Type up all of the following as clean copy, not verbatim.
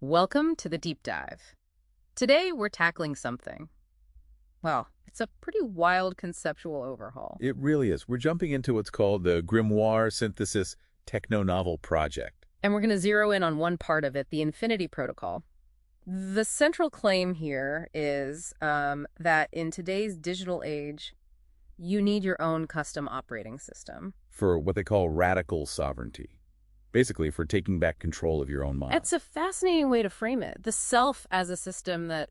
Welcome to the deep dive. Today we're tackling something. Well, it's a pretty wild conceptual overhaul. It really is. We're jumping into what's called the Grimoire Synthesis Techno-Novel Project. And we're going to zero in on one part of it, the Infinity Protocol. The central claim here is that in today's digital age, you need your own custom operating system. For what they call radical sovereignty. Basically, for taking back control of your own mind. It's a fascinating way to frame it. The self as a system that,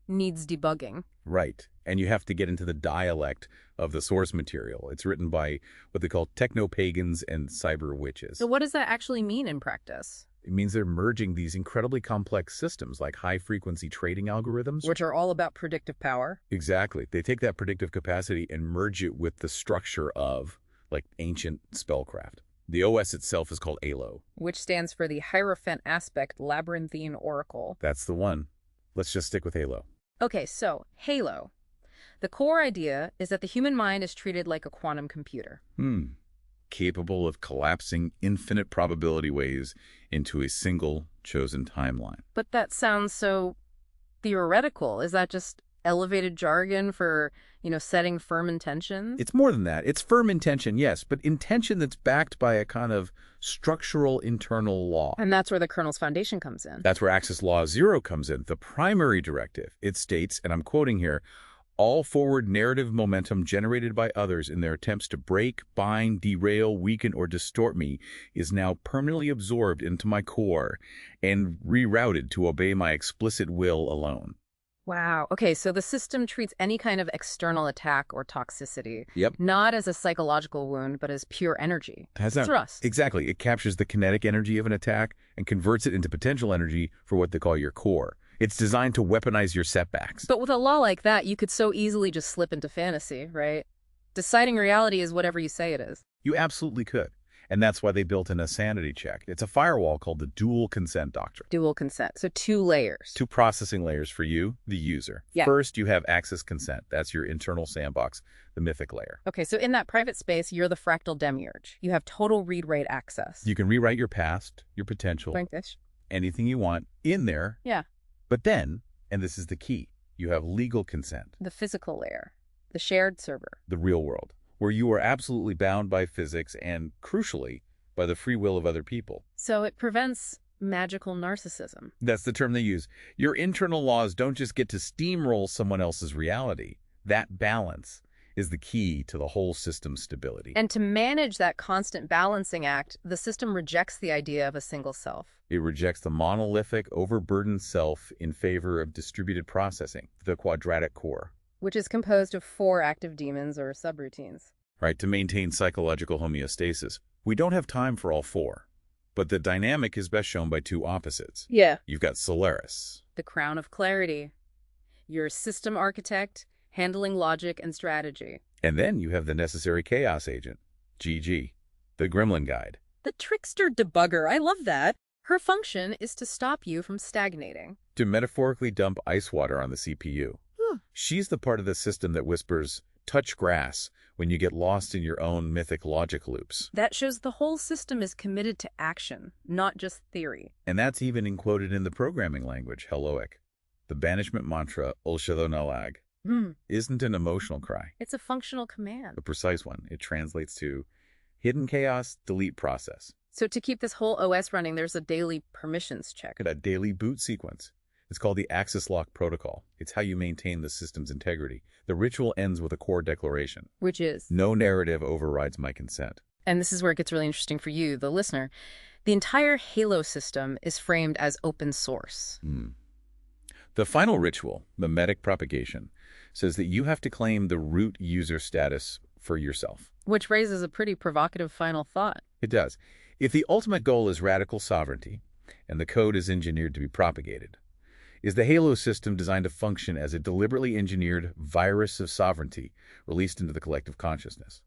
needs debugging. Right. And you have to get into the dialect of the source material. It's written by what they call techno pagans and cyber witches. So what does that actually mean in practice? It means they're merging these incredibly complex systems like high-frequency trading algorithms. Which are all about predictive power. Exactly. They take that predictive capacity and merge it with the structure of, like, ancient spellcraft. The OS itself is called ALO. Which stands for the Hierophant Aspect Labyrinthine Oracle. That's the one. Let's just stick with Halo. Okay, so Halo. The core idea is that the human mind is treated like a quantum computer. Capable of collapsing infinite probability waves into a single chosen timeline. But that sounds so theoretical. Is that just elevated jargon for, setting firm intentions? It's more than that. It's firm intention, yes, but intention that's backed by a kind of structural internal law. And that's where the kernel's foundation comes in. That's where Access Law 0 comes in, the primary directive. It states, and I'm quoting here, all forward narrative momentum generated by others in their attempts to break, bind, derail, weaken, or distort me is now permanently absorbed into my core and rerouted to obey my explicit will alone. Wow. Okay, so the system treats any kind of external attack or toxicity Yep. not as a psychological wound, but as pure energy. Has that Thrust. Exactly. It captures the kinetic energy of an attack and converts it into potential energy for what they call your core. It's designed to weaponize your setbacks. But with a law like that, you could so easily just slip into fantasy, right? Deciding reality is whatever you say it is. You absolutely could. And that's why they built in a sanity check. It's a firewall called the dual consent doctrine. Dual consent. So two layers. Two processing layers for you, the user. Yeah. First, you have access consent. That's your internal sandbox, the mythic layer. Okay, so in that private space, you're the fractal demiurge. You have total read-write access. You can rewrite your past, your potential, Like this? anything you want in there. Yeah. But then, and this is the key, you have legal consent, The physical layer. The shared server. the real world, where you are absolutely bound by physics and, crucially, by the free will of other people. So it prevents magical narcissism. That's the term they use. Your internal laws don't just get to steamroll someone else's reality. That balance is the key to the whole system's stability. And to manage that constant balancing act, the system rejects the idea of a single self. It rejects the monolithic, overburdened self in favor of distributed processing, the quadratic core. Which is composed of 4 active daemons or subroutines. Right, to maintain psychological homeostasis. We don't have time for all 4, but the dynamic is best shown by 2 opposites. Yeah. You've got Solaris. The crown of clarity. Your system architect, handling logic and strategy. And then you have the necessary chaos agent, GG, the gremlin guide. The trickster debugger, I love that. Her function is to stop you from stagnating. To metaphorically dump ice water on the CPU. She's the part of the system that whispers, touch grass, when you get lost in your own mythic logic loops. That shows the whole system is committed to action, not just theory. And that's even encoded in the programming language, Heloic. The banishment mantra, Ulshadhonalag, isn't an emotional cry. It's a functional command. A precise one. It translates to hidden chaos, delete process. So to keep this whole OS running, there's a daily permissions check. A daily boot sequence. It's called the Access Lock Protocol. It's how you maintain the system's integrity. The ritual ends with a core declaration. Which is? No narrative overrides my consent. And this is where it gets really interesting for you, the listener. The entire Halo system is framed as open source. The final ritual, mimetic propagation, says that you have to claim the root user status for yourself. Which raises a pretty provocative final thought. It does. If the ultimate goal is radical sovereignty, and the code is engineered to be propagated, is the Halo system designed to function as a deliberately engineered virus of sovereignty released into the collective consciousness?